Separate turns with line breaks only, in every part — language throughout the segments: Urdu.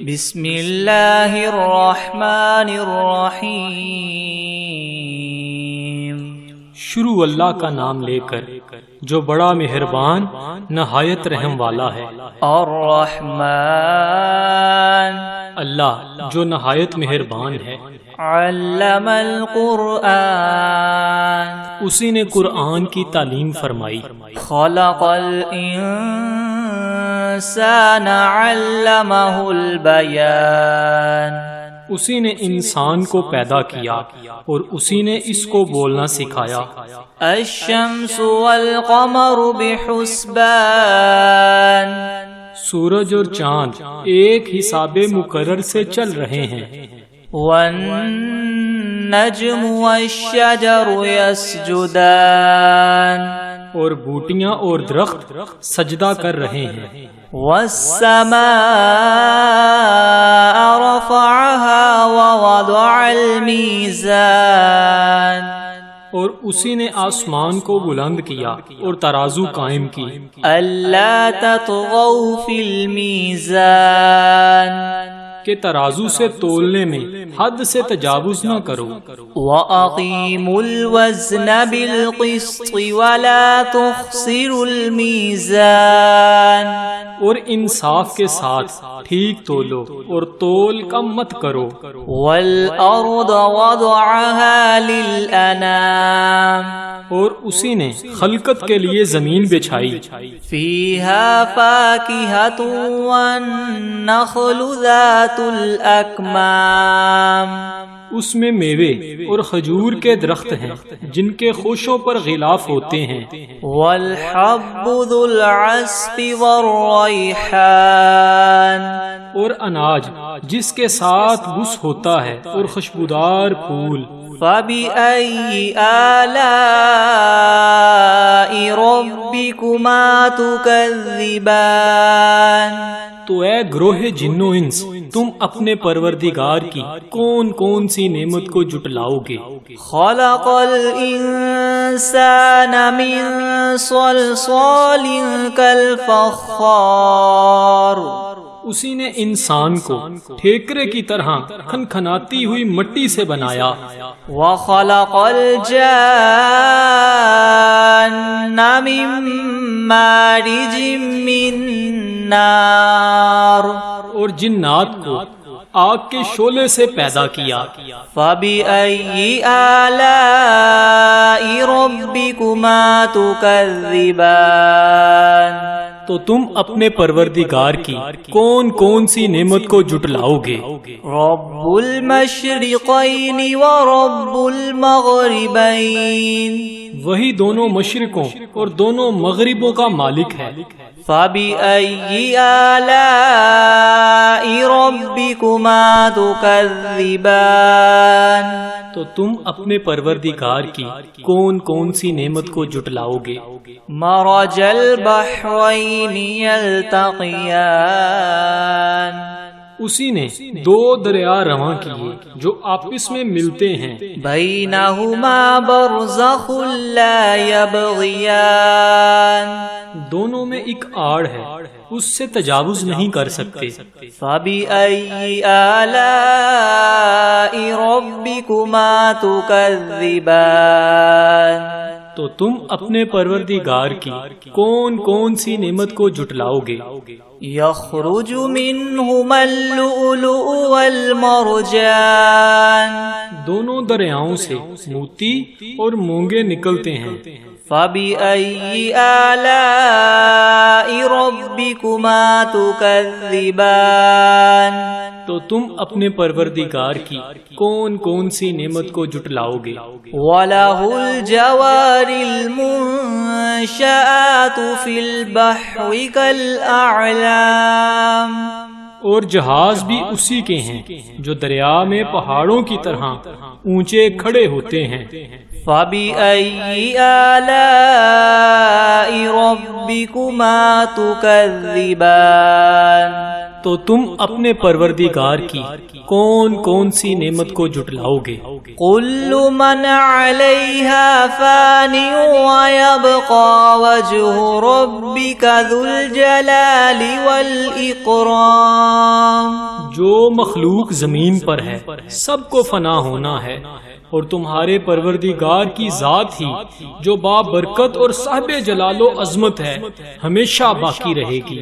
بسم اللہ الرحمن الرحیم۔
شروع اللہ کا نام لے کر جو بڑا مہربان نہایت رحم والا ہے۔
الرحمن،
اللہ جو نہایت مہربان ہے۔
علم القرآن،
اسی نے قرآن کی تعلیم فرمائی۔
خلق الانسان علمہ البیان،
اسی نے انسان کو پیدا کیا اور اسی نے اس کو بولنا سکھایا۔
الشمس والقمر بحسبان،
سورج اور چاند ایک حساب مقرر سے چل رہے ہیں۔
والنجم والشجر يسجدان،
اور بوٹیاں اور درخت سجدہ کر رہے ہیں۔
والسماء رفعها ووضع الميزان،
اور اسی نے آسمان کو بلند کیا اور ترازو قائم کی۔
ألا تطغوا في الميزان،
کہ ترازو سے تولنے میں حد سے تجاوز نہ کرو۔
وَأَقِيمُوا الْوَزْنَ بِالْقِسْطِ وَلَا تُخْسِرُوا الْمِيزَانَ،
اور انصاف کے ساتھ ٹھیک تولو اور تول کم مت کرو۔
وَالْأَرْضَ وَضَعَهَا لِلْأَنَامِ،
اور اسی نے خلقت کے لیے زمین بچھائی۔
فِيهَا فَاكِهَةٌ وَالنَّخْلُ ذَاتُ الْأَكْمَامِ،
اس میں میوے اور کھجور کے درخت ہیں جن کے خوشوں پر غلاف ہوتے ہیں۔
وَالْحَبُّ ذُو الْعَصْفِ وَالرَّيْحَانِ،
اور اناج جس کے ساتھ بس ہوتا ہے اور خوشبودار پھول۔
فَبِأَيِّ آلَاءِ رَبِّكُمَا تُكَذِّبَانِ،
تو اے گروہ جن و انس، تم اپنے پروردگار کی کون کون سی نعمت کو جٹلاؤ گے؟
خَلَقَ الْإِنسَانَ مِنْ صَلْصَالٍ كَالْفَخَّارِ،
اسی نے انسان کو ٹھیکرے کی طرح کھنکھناتی ہوئی مٹی سے بنایا۔
وَخَلَقَ الْجَانَّ مِن مَّارِجٍ مِّن نَّارٍ،
اور جنات کو آگ کے شعلے سے پیدا کیا۔
فَبِأَيِّ آلَاءِ رَبِّكُمَا تُكَذِّبَانِ،
تو تم اپنے پروردگار کی کون کون سی نعمت کو جٹلاؤ گے؟
رَبُّ الْمَشْرِقَيْنِ وَرَبُّ الْمَغْرِبَيْنِ،
وہی دونوں مشرقوں اور دونوں مغربوں کا مالک ہے۔
فَبِأَيِّ آلَاءِ رَبِّكُمَا تُكَذِّبَانِ،
تو تم اپنے پروردگار کی کون کون سی نعمت کو جٹلاؤ گے؟
مَرَجَ الْبَحْرَيْنِ يَلْتَقِيَانِ،
اسی نے دو دریا رواں کیے جو آپس میں ملتے ہیں۔
بَيْنَهُمَا بَرْزَخٌ لَا يَبْغِيَانِ،
دونوں میں ایک آڑ ہے، اس سے تجاوز نہیں کر سکتے۔
فَبِأَيِّ آلَاءِ رَبِّكُمَا تُكَذِّبَانِ،
تو تم اپنے پروردگار کی کون کون سی نعمت کو جٹلاؤ گے؟
يَخْرُجُ مِنْهُمَا اللُّؤْلُؤُ وَالْمَرْجَانُ،
دونوں دریاؤں سے موتی اور مونگے نکلتے ہیں۔
فَبِأَيِّ آلَاءِ رَبِّكُمَا تُكَذِّبَانِ،
تو تم اپنے پروردگار کی کون کون سی نعمت کو جٹلاؤ گے؟
وَلَهُ الْجَوَارِ الْمُنشَآتُ فِي الْبَحْرِ كَالْأَعْلَامِ،
اور جہاز بھی اسی کے ہیں جو دریا میں پہاڑوں کی طرح اونچے کھڑے ہوتے ہیں۔
فَبِأَيِّ آلَاءِ رَبِّكُمَا تُكَذِّبَانِ،
تو تم اپنے پروردگار کی کون کون سی نعمت کو جٹلاؤ گے؟
كُلُّ مَنْ عَلَيْهَا فَانٍ وَيَبْقَى وَجْهُ رَبِّكَ ذُو الْجَلَالِ وَالْإِكْرَامِ،
جو مخلوق زمین پر ہے سب کو فنا ہونا ہے، اور تمہارے پروردگار کی ذات ہی جو بابرکت اور صاحب جلال و عظمت ہے ہمیشہ باقی رہے گی۔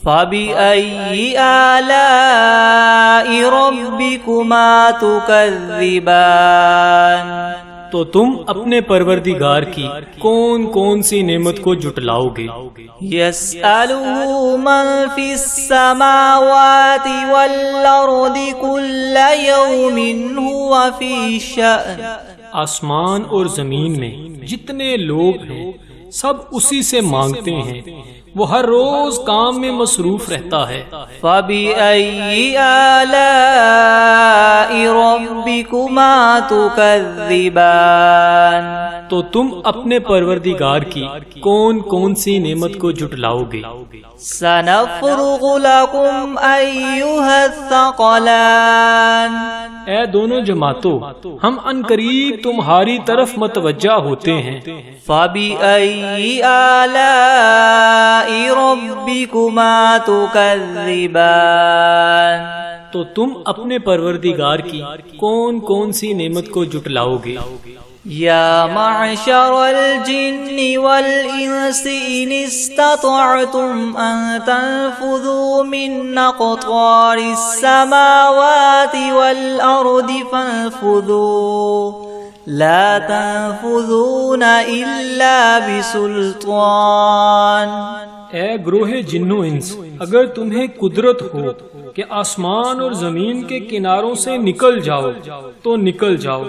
فَبِأَيِّ آلَاءِ رَبِّكُمَا تُكَذِّبَانِ،
تو تم اپنے پروردگار کی کون کون سی نعمت کو جھٹلاؤ گے؟
يَسْأَلُهُ مَن فِي السَّمَاوَاتِ وَالْأَرْضِ كُلَّ يَوْمٍ هُوَ فِي شَأْنٍ،
آسمان اور زمین میں جتنے لوگ ہیں سب اسی سے مانگتے ہیں، وہ ہر روز کام میں مصروف رہتا ہے۔
فَبِأَيِّ آلَاءِ رَبِّكُمَا تُكَذِّبَانِ،
تو تم اپنے پروردگار کی کون کون سی نعمت کو جھٹلاؤ گے؟
سَنَفْرُغُ لَكُمْ أَيُّهَا الثَّقَلَانِ،
اے دونوں جماعتوں، ہم عنقریب تمہاری طرف متوجہ ہوتے ہیں۔
فَبِأَيِّ آلَاءِ رَبِّكُمَا تُكَذِّبَانِ،
تو تم اپنے پروردگار کی کون کون سی نعمت کو جھٹلاؤ گے؟
یا معشر الجن والانس ان استطعتم ان تنفذوا من اقطار السماوات والارض فانفذوا لا تنفذون الا بسلطان۔
اے گروہ جن و انس، اگر تمہیں قدرت ہو کہ آسمان اور زمین کے کناروں سے نکل جاؤ تو نکل جاؤ،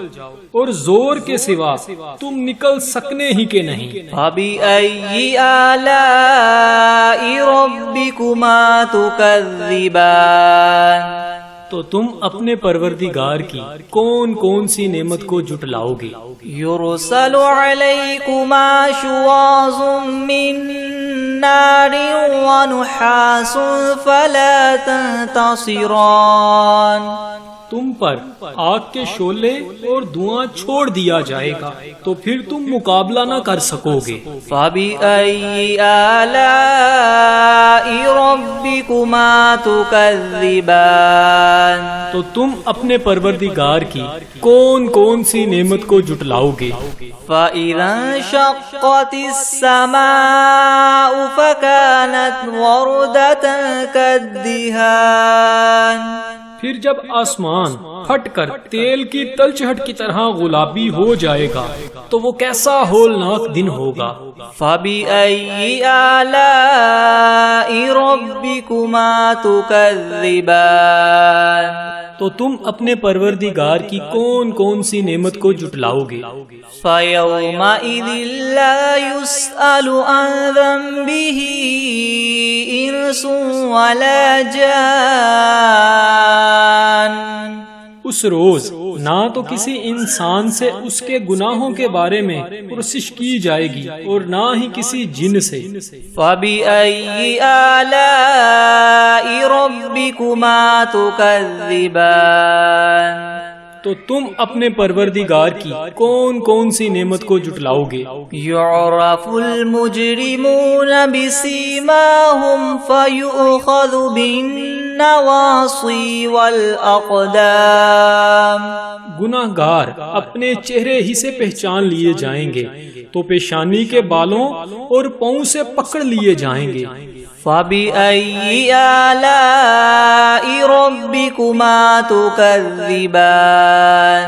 اور زور کے سوا تم نکل سکنے ہی کے نہیں۔
فَبِأَيِّ آلَاءِ رَبِّكُمَا تُكَذِّبَانِ،
تو تم اپنے پروردگار کی کون کون سی نعمت کو جھٹلاؤ گے؟
يُرْسَلُ عَلَيْكُمَا شُوَاظٌ مِّن نَّارٍ وَنُحَاسٌ فَلَا تَنتَصِرَانِ،
تم پر آگ کے شعلے اور دھواں چھوڑ دیا جائے گا تو پھر تم مقابلہ نہ کر سکو گے۔
فَبِأَيِّ آلَاءِ رَبِّكُمَا تُكَذِّبَانِ،
تو تم اپنے پروردگار کی کون کون سی نعمت کو جھٹلاؤ گے؟
فَإِذَا انشَقَّتِ السَّمَاءُ فَكَانَتْ وَرْدَةً كَالدِّهَانِ،
پھر جب آسمان پھٹ کر تیل کی تلچھٹ کی طرح گلابی ہو جائے گا تو وہ کیسا ہولناک دن ہوگا۔
فَبِأَيِّ آلَاءِ رَبِّكُمَا تُكَذِّبَانِ،
تو تم اپنے پروردگار کی کون کون سی نعمت کو جھٹلاؤ گے؟
فَيَوْمَئِذٍ لَا يُسْأَلُ عَنْ ذَنبِهِ إِنسٌ وَلَا جَانٌ، اس
روز نہ تو کسی انسان سے اس کے گناہوں کے بارے میں پرسش کی جائے گی اور نہ ہی کسی جن سے۔
فَبِأَيِّ آلَاءِ رَبِّكُمَا تُكَذِّبَانِ،
تو تم اپنے پروردگار کی کون کون سی نعمت کو جھٹلاؤ گے؟
يُعْرَفُ الْمُجْرِمُونَ بِسِيمَاهُمْ فَيُؤْخَذُ بِالنَّوَاصِي وَالْأَقْدَامِ،
گناہگار اپنے چہرے ہی سے پہچان لیے جائیں گے تو پیشانی کے بالوں اور پاؤں سے پکڑ لیے جائیں گے۔
فَبِأَيِّ آلَاءِ رَبِّكُمَا تُكَذِّبَانِ،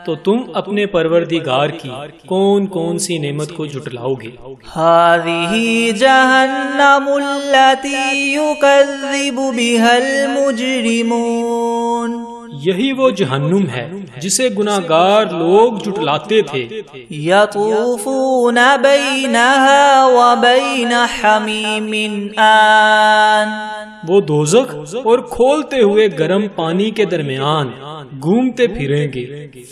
تو تم اپنے پروردگار کی کون کون سی نعمت کو جھٹلاؤ گے؟
هَذِهِ جَهَنَّمُ الَّتِي يُكَذِّبُ بِهَا الْمُجْرِمُونَ،
یہی وہ جہنم ہے جسے گناہگار لوگ جھٹلاتے تھے۔
يَطُوفُونَ بَيْنَهَا وَبَيْنَ حَمِيمٍ آن،
وہ دوزخ اور کھولتے ہوئے گرم پانی کے درمیان گھومتے پھریں گے۔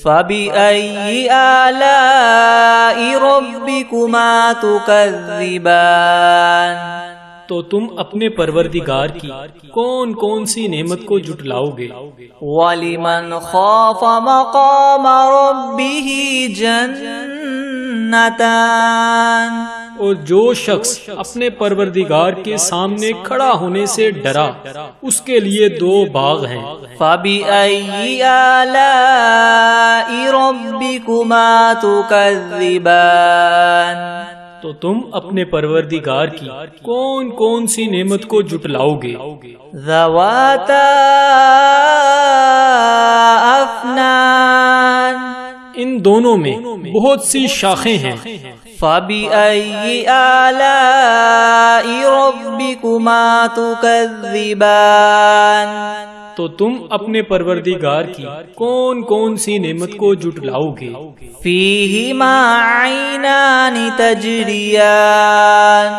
فَبِأَيِّ آلَاءِ رَبِّكُمَا تُكَذِّبَانِ،
تو تم اپنے پروردگار کی کون کون سی نعمت کو جھٹلاؤ گے؟
وَلِمَنْ خَافَ مَقَامَ رَبِّهِ جَنَّتَانِ،
اور جو شخص اپنے پروردگار کے سامنے کھڑا ہونے سے ڈرا اس کے لیے 2 باغ ہیں۔
فَبِأَيِّ آلَاءِ رَبِّكُمَا تُكَذِّبَانِ
تو تم اپنے پروردگار کی کون کون سی نعمت کو جھٹلاؤ گے؟
ذَوَاتَا أَفْنَانٍ
ان دونوں میں بہت سی شاخیں ہیں۔
فَبِأَيِّ آلَاءِ رَبِّكُمَا تُكَذِّبَانِ
تو تم اپنے پروردگار کی کون کون سی نعمت کو جھٹلاؤ گے؟
فِيهِمَا عَيْنَانِ تَجْرِيَانِ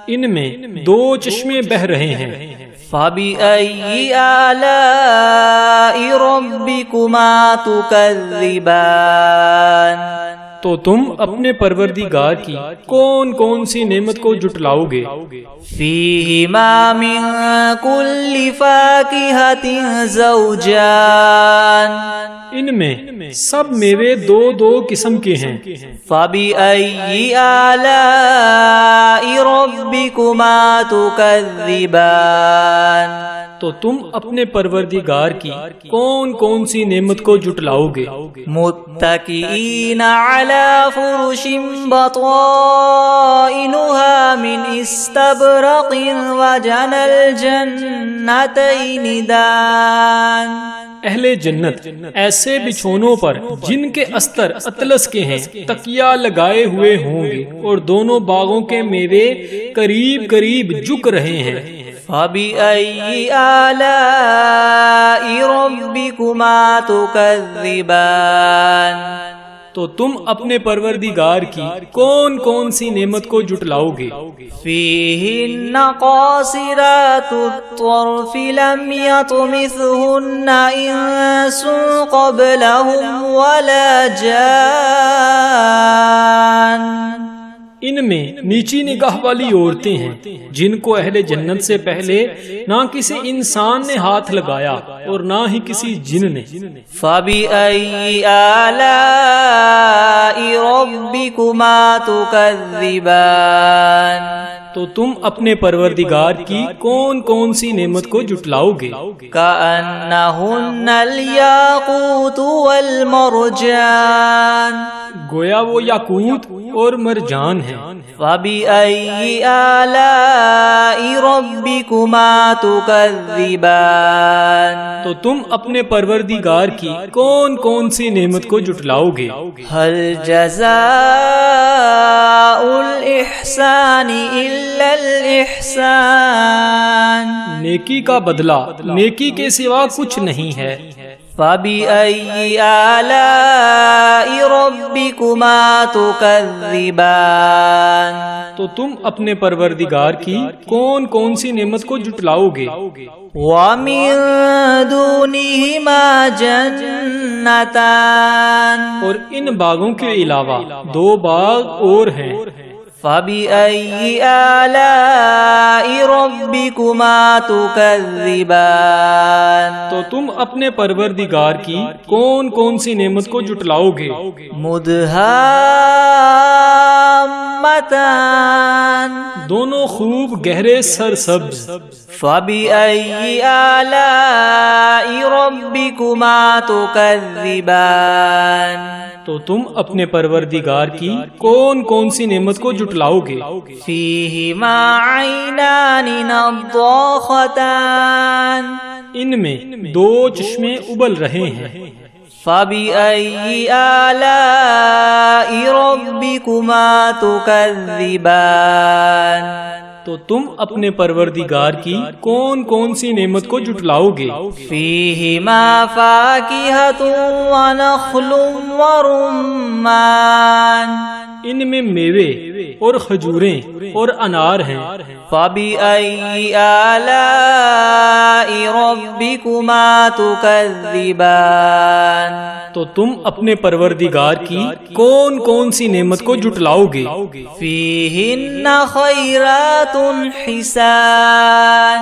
ان میں 2 چشمے بہہ رہے ہیں۔
فَبِأَيِّ آلَاءِ رَبِّكُمَا تُكَذِّبَانِ
تو تم اپنے پروردگار کی کون کون سی نعمت کو جھٹلاؤ گے؟
فِيهِمَا مِن كُلِّ فَاكِهَةٍ زَوْجَانِ
ان میں سب میوے 2 قسم کے ہیں۔
فَبِأَيِّ آلَاءِ رَبِّكُمَا تُكَذِّبَانِ
تو تم اپنے پروردگار کی کون کون سی نعمت کو جھٹلاؤ گے؟
متكئين على فرش بطائنها من استبرق وجنى الجنتين دان
اہل جنت ایسے بچھونوں پر جن کے استر اطلس کے ہیں تکیہ لگائے ہوئے ہوں گے اور دونوں باغوں کے میوے قریب قریب جھک رہے ہیں۔
فَبِأَيِّ آلَاءِ رَبِّكُمَا تُكَذِّبَانِ
تو تم اپنے پروردگار کی کون کون سی نعمت کو جھٹلاؤ گے؟
فِيهِنَّ قَاصِرَاتُ الطَّرْفِ لَمْ يَطْمِثْهُنَّ إِنسٌ قَبْلَهُمْ وَلَا جَانٌّ
ان میں نیچی نگاہ والی عورتیں ہیں جن کو اہل جنت سے پہلے نہ کسی انسان نے ہاتھ لگایا اور نہ ہی کسی جن نے۔
فَبِأَيِّ آلَاءِ رَبِّكُمَا تُكَذِّبَانِ
تو تم اپنے پروردگار کی کون کون سی نعمت کو جھٹلاؤ گے؟
كَأَنَّهُنَّ الْيَاقُوتُ وَالْمَرْجَانُ
گویا وہ یاقوت اور مرجان ہیں۔
فَبِأَيِّ آلَاءِ رَبِّكُمَا تُكَذِّبَانِ
تو تم اپنے پروردگار کی کون کون سی نعمت کو جھٹلاؤ گے؟
هَلْ جَزَاءُ الْإِحْسَانِ إِلَّا الْإِحْسَانُ
نیکی کا بدلہ نیکی کے سوا کچھ نہیں ہے۔
فَبِأَيِّ آلَاءِ رَبِّكُمَا تُكَذِّبَانِ
تو تم اپنے پروردگار کی کون کون سی نعمت کو جھٹلاؤ گے؟
وَمِن دُونِهِمَا جَنَّتَانِ
اور ان باغوں کے علاوہ 2 باغ اور ہیں۔
فَبِأَيِّ آلَاءِ رَبِّكُمَا تُكَذِّبَانِ
تو تم اپنے پروردگار کی کون کون سی نعمت کو جھٹلاؤ گے؟
مُدْهَامَّتَانِ
دونوں خوب گہرے سرسبز۔
فَبِأَيِّ آلَاءِ رَبِّكُمَا تُكَذِّبَانِ
تو تم اپنے پروردگار کی کون کون سی نعمت کو جھٹلاؤ گے؟
فِيهِمَا عَيْنَانِ نَضَّاخَتَانِ
ان میں 2 چشمے ابل رہے ہیں۔
فَبِأَيِّ آلَاءِ رَبِّكُمَا تُكَذِّبَانِ
تو تم اپنے پروردگار کی کون کون سی نعمت کو جھٹلاؤ گے؟
فِيهِمَا فَاكِهَةٌ وَنَخْلٌ وَرُمَّانٌ
ان میں میوے اور کھجوریں اور انار ہیں۔
فَبِأَيِّ آلَاءِ رَبِّكُمَا تُكَذِّبَانِ
تو تم اپنے پروردگار کی کون کون سی نعمت کو جھٹلاؤ گے؟
فِيهِنَّ خَيْرَاتٌ حِسَانٌ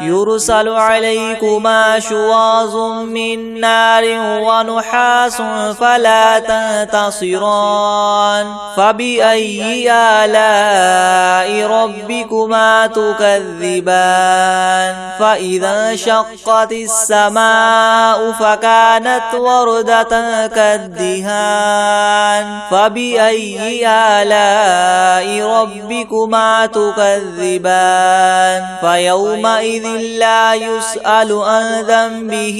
يرسل عليكما شواظ من نار ونحاس فلا تنتصران فبأي آلاء ربكما تكذبان فإذا انشقت السماء فكانت وردة كالدهان فبأي آلاء ربكما تكذبان فيومئذ لا يسأل عن ذنبه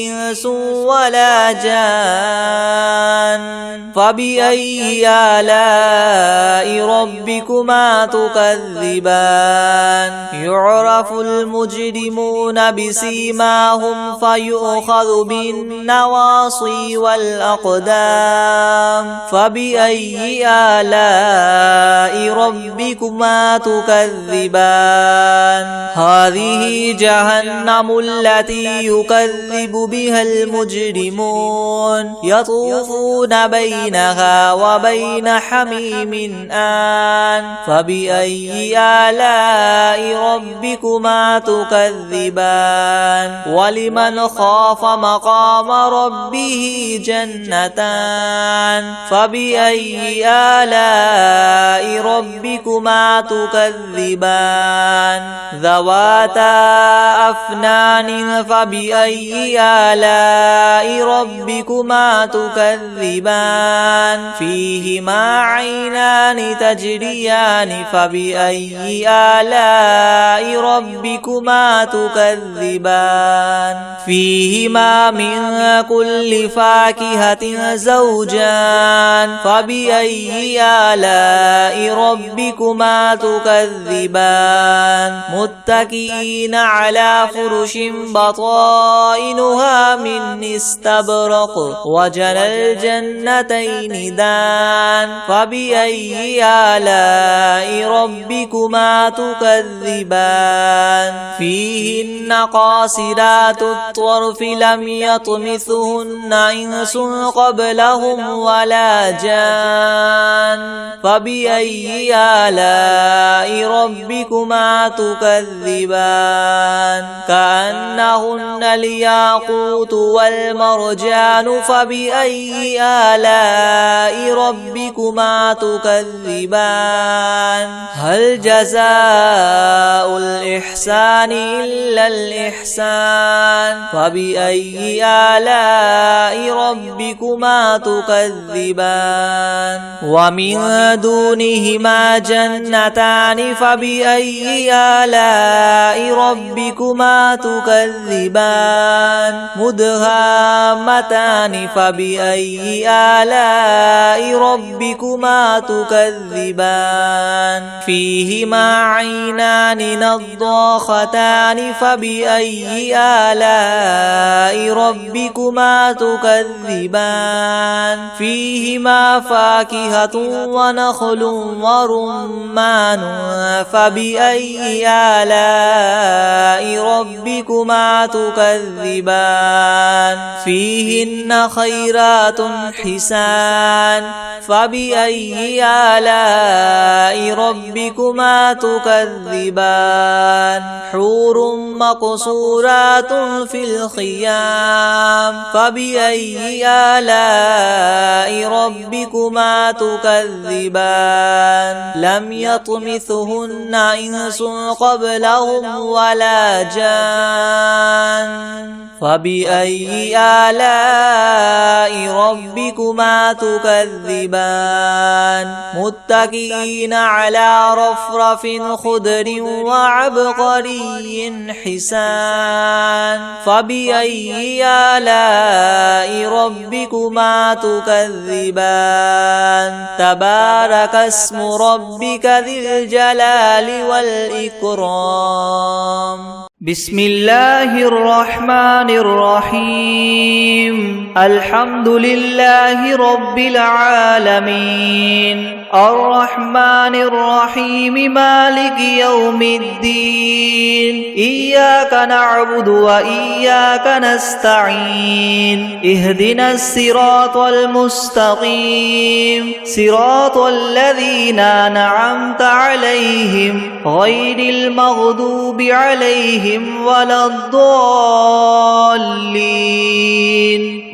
إنس ولا جان فبأي آلاء ربكما تكذبان يعرف المجرمون بسيماهم فيؤخذ بالنواصي والأقدام فبأي آلاء ربكما تكذبان هذه جهنم التي يكذب بها المجرمون يطوفون بينها وبين حميم آن فبأي آلاء ربكما تكذبان ولمن خاف مقام ربه جنتان فبأي آلاء ربكما تكذبان ذواتا أفنان فبأي آلاء ربكما تكذبان فيهما عينان تجريان فبأي آلاء ربكما تكذبان فيهما من كل فاكهة زوجان فبأي آلاء ربكما تكذبان متكئين على فرش بطائنها من استبرق وجنى الجنتين دان فبأي آلاء ربكما تكذبان فيهن قاصرات الطرف لم يطمثهن إنس قبلهم ولا جان فبأي آلاء ربكما تكذبان كأنهن الياقوت والمرجان فبأي آلاء ربكما تكذبان هل جزاء الإحسان إلا الإحسان فبأي آلاء ربكما تكذبان ومن دونهما جنتان فبأي آلاء ربكما تكذبان مدهامتان فبأي آلاء ربكما تكذبان فيهما عينان نضاختان فبأي آلاء ربكما تكذبان فيهما فاكهة ونخل ورمان فبأي آلاء ربكما تكذبان فيهن خيرات حسان فبأي آلاء ربكما تكذبان حور مقصورات في الخيام فبأي آلاء ربكما تكذبان لم يطمثهن إنس قبلهم ولا جان فبأي آلاء ربكما تكذبان متكئين على رفرف خضر وعبقري حسان فبأي آلاء ربكما تكذبان تبارك اسم ربك ذي الجلال والإكرام بسم الله الرحمن الرحيم الحمد لله رب العالمين الرحمن الرحيم مالك يوم الدين إياك نعبد وإياك نستعين اهدنا الصراط المستقيم صراط الذين أنعمت عليهم غير المغضوب عليهم ولا الضالين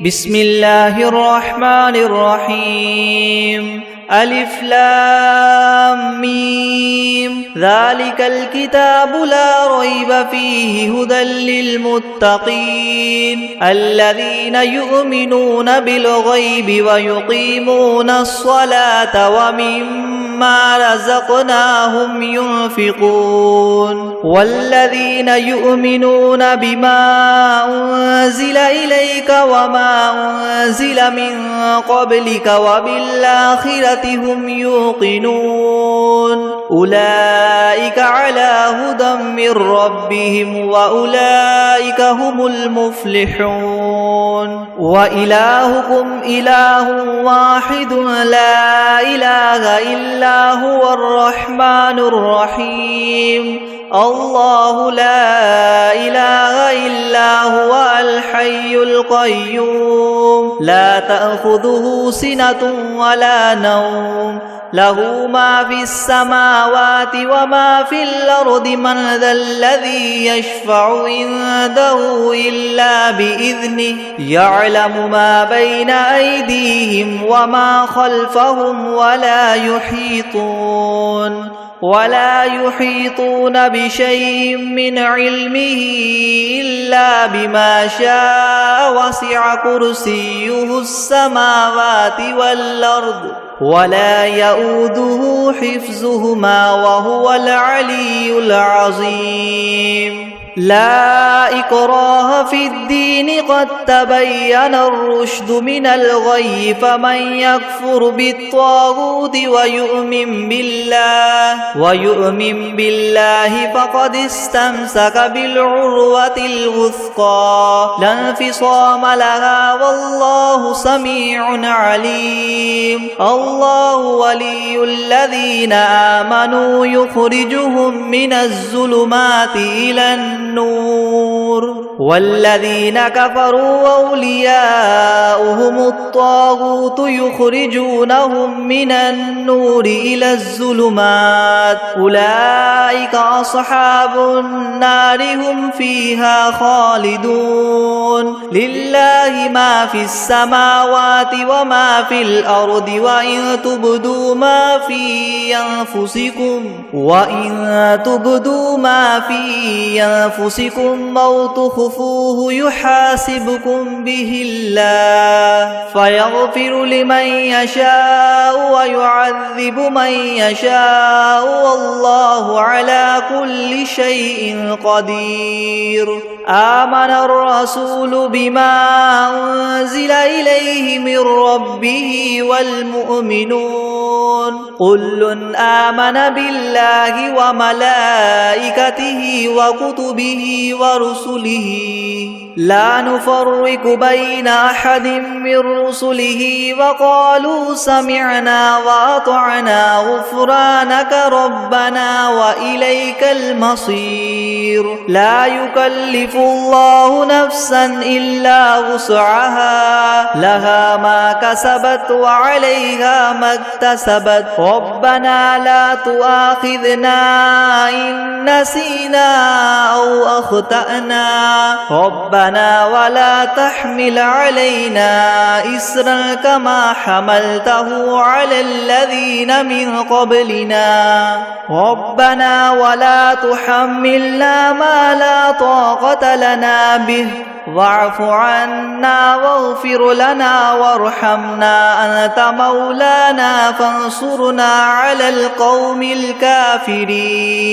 بسم الله الرحمن الرحيم ألف لام ميم ذلك الكتاب لا ريب فيه هدى للمتقين الذين يؤمنون بالغيب ويقيمون الصلاة ومما رزقناهم ينفقون والذين يؤمنون بما أنزل إليك وما أنزل من قبلك وبالآخرة هم يوقنون أولئك على هدى من ربهم وأولئك هم المفلحون وإلهكم إله واحد لا إله إلا هو الرحمن الرحيم الله لا إله إلا هو الحي القيوم لا تأخذه سنة ولا نوم له ما في السماوات وما في الأرض من ذا الذي يشفع عنده إلا بإذنه يعلم ما بين أيديهم وما خلفهم ولا يحيطون بشيء من علمه إلا بما شاء وسع كرسيه السماوات والأرض ولا يؤوده حفظهما وهو العلي العظيم لا إكراه في الدين قد تبين الرشد من الغي فمن يكفر بالطاغوت ويؤمن بالله فقد استمسك بالعروة الوثقى لا انفصام لها والله سميع عليم الله ولي الذين آمنوا يخرجهم من الظلمات إلى النور والذين كفروا أولياؤهم الطاغوت يخرجونهم من النور إلى الظلمات أولئك أصحاب النار هم فيها خالدون لله ما في السماوات وما في الأرض وإن تبدوا ما في أنفسكم أو تخفوه يحاسبكم به الله فيغفر لمن يشاء ويعذب من يشاء والله على كل شيء قدير آمن الرسول بما أنزل إليه من ربه والمؤمنون كل آمن بالله وملائكته وكتبه ورسله لا نفرق بين أحد من رسله وقالوا سمعنا وأطعنا غفرانك ربنا وإليك المصير لا يكلف الله نفسا إلا وسعها لها ما كسبت وعليها ما اكتسبت ربنا لا تؤاخذنا إن نسينا أو أخطأنا ربنا ولا تحمل علينا إسرا كما حملته على الذين من قبلنا ربنا ولا تحملنا ما لا طاقة لنا به واعف عنا واغفر لنا وارحمنا أنت مولانا فانصرنا على القوم الكافرين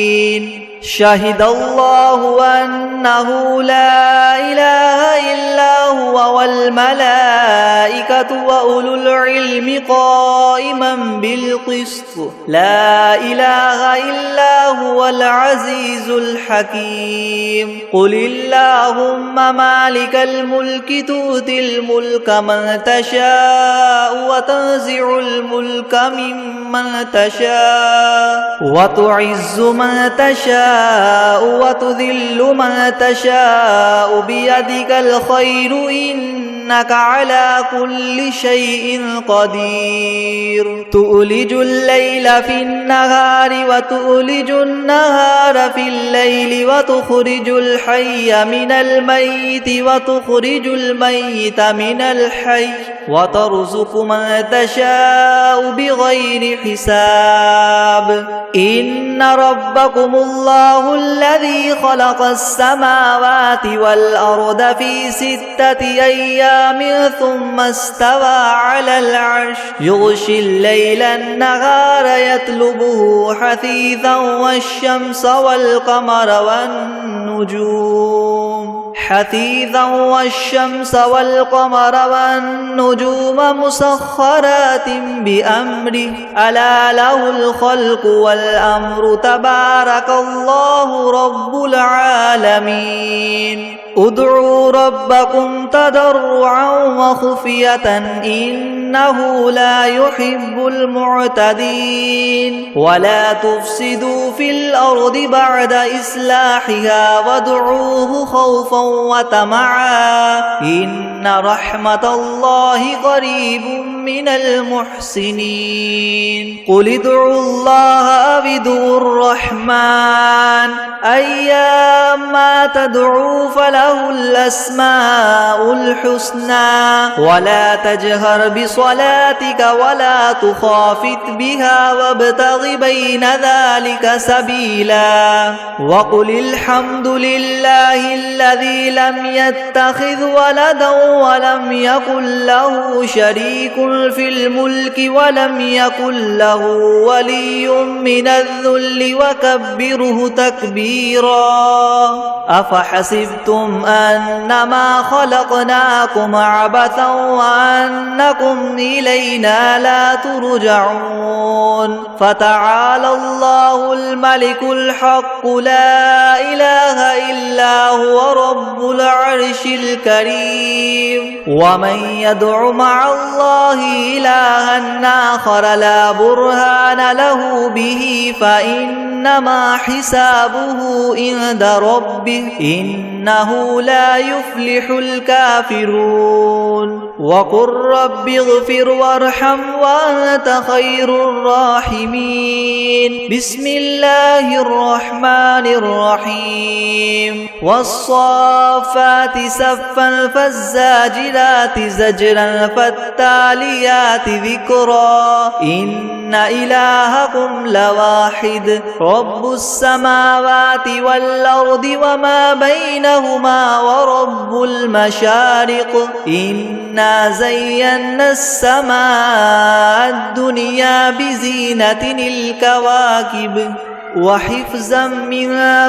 شهد الله أنه لا إله إلا هو والملائكة وأولو العلم قائما بالقسط لا إله إلا هو هو العزيز الحكيم قل اللهم مالك الملك تؤتي الملك من تشاء وتنزع الملك ممن تشاء وتعز من تشاء وتذل من تشاء بيدك الخير إنك على كل شيء قدير تؤلج الليل في النهار وتؤلج النهار في الليل وتخرج الحي من الميت وتخرج الميت من الحي وترزق من تشاء بغير حساب إن ربكم الله الذي خلق السماوات والأرض في 6 أيام ثم استوى على العرش يغشي الليل النهار يطلبه حثيثا والشمس والقمر والنجوم مسخرات بأمره ألا له الخلق والأمر تبارك الله رب العالمين ادعوا ربكم تضرعا وخفية إنه لا يحب المعتدين ولا تفسدوا في الأرض بعد إصلاحها وادعوه خوفا وطمعا إن رحمة الله قريب من المحسنين قل ادعوا الله أو ادعوا الرحمن أيما تدعوا فله الأسماء الحسنى ولا تجهر بصلاتك ولا تخافت بها وابتغ بين ذلك سبيلا وقل الحمد لله الذي لم يتخذ ولدا ولم يكن له شريك في الملك ولم يكن له ولي من الذل وكبره تكبيرا أفحسبتم أنما خلقناكم عبثا وأنكم إلينا لا ترجعون فتعالى الله الملك الحق لا إله إلا هو رب العرش الكريم ومن يدع مع الله إلها آخر لا برهان له به فإنما حسابه عند ربه إنه لا يفلح الكافرون وقل رب اغفر وارحم وأنت خير الراحمين بسم الله الرحمن الرحيم والصافات صفا فالزاجرات زجرا فالتاليات ذكرا إن إلهكم لواحد رب السماوات والأرض وما بينهما ورب المشارق إنا زينا السماء الدنيا بزينة الكواكب وحفظا من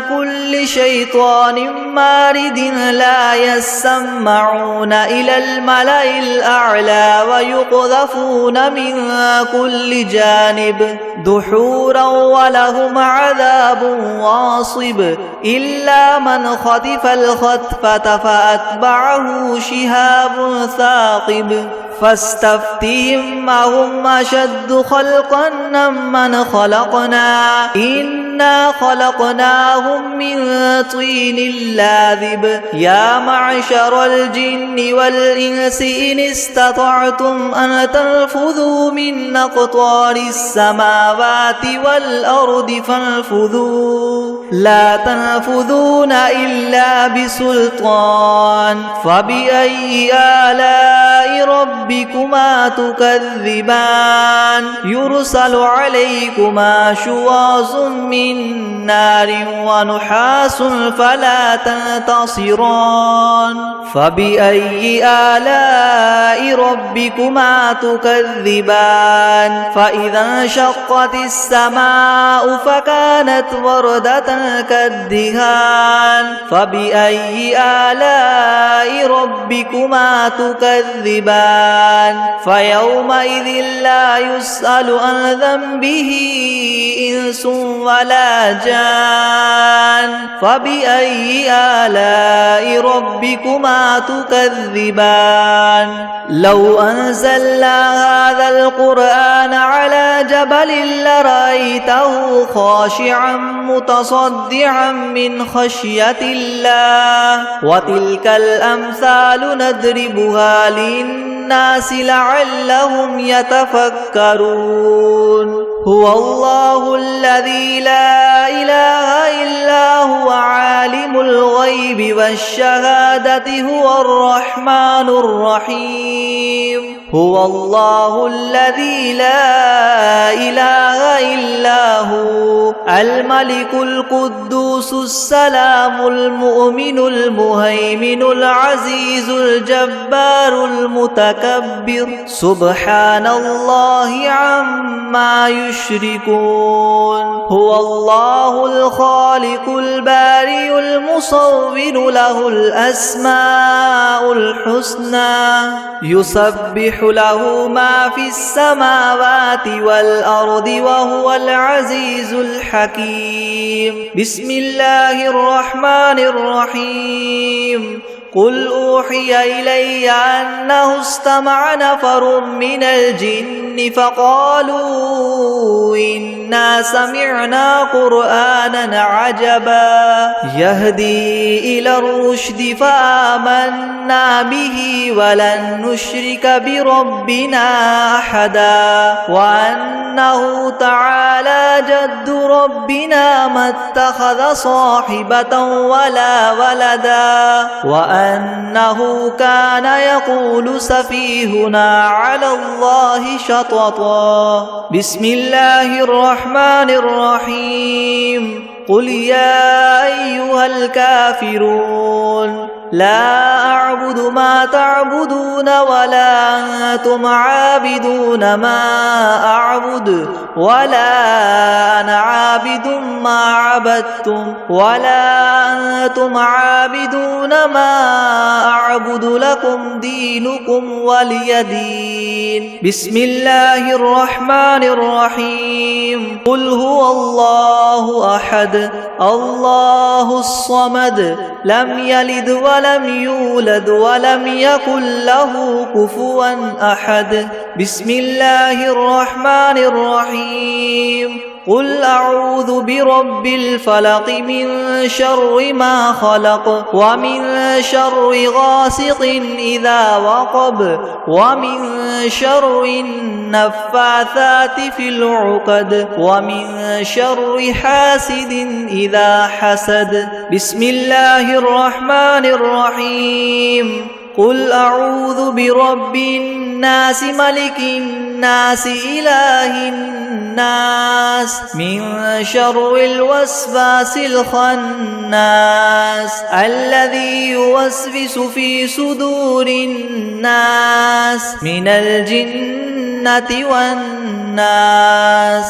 كل شيطان مارد لا يسمعون إلى الملأ الأعلى ويقذفون من كل جانب دحورا ولهم عذاب واصب إلا من خطف الخطفة فأتبعه شهاب ثاقب فاستفتهم أهم أشد خلقا ممن خلقنا إنا خلقناهم من طين لاذب يا معشر الجن والإنس إن استطعتم أن تنفذوا من أقطار السماوات والأرض فانفذوا لا تنفذون إلا بسلطان فبأي آلاء ربكما تكذبان يرسل عليكما شواظ من نار ونحاس فلا تنتصران فبأي آلاء ربكما تكذبان فإذا انشقت السماء فكانت وردة كالدهان فبأي آلاء ربكما تكذبان فيومئذ لا يسأل عن ذنبه إنس ولا على جان فبأي آلاء ربكما تكذبان لو أنزلنا هذا القرآن على جبل لرأيته خاشعا متصدعا من خشية الله وتلك الأمثال نضربها للناس لعلهم يتفكرون هو الله الذي لا إله إلا هو عالم الغيب والشهادة هو الرحمن الرحيم هو الله الذي لا إله إلا هو الملك القدوس السلام المؤمن المهيمن العزيز الجبار المتكبر سبحان الله عما يشركون هو الله الخالق البارئ المصور له الأسماء الحسنى يسبح له ما في السماوات والأرض وهو العزيز الحكيم بسم الله الرحمن الرحيم قل أوحي إلي أنه استمع نفر من الجن فقالوا إنا سمعنا قرآنا عجبا يهدي إلى الرشد فآمنا به ولن نشرك بربنا أحدا وأنه تعالى جد ربنا ما اتخذ صاحبة ولا ولدا وأنه كان يقول سفيهنا على الله شططا بسم الله الرحمن الرحيم قل يا أيها الكافرون لا أعبد ما تعبدون ولا أنتم عابدون ما أعبد ولا أنا عابد ما عبدتم ولا أنتم عابدون ما أعبد لكم دينكم ولي دين بسم الله الرحمن الرحيم قل هو الله أحد الله الصمد لم يلد ولم يولد ولم يكن له كفوا أحد بسم الله الرحمن الرحيم قل أعوذ برب الفلق من شر ما خلق ومن شر غاسق إذا وقب ومن شر النفاثات في العقد ومن شر حاسد إذا حسد بسم الله الرحمن الرحيم قل أعوذ برب الناس ملك الناس إله الناس من شر الوسواس الخناس الذي يوسوس في صدور الناس من الجنة والناس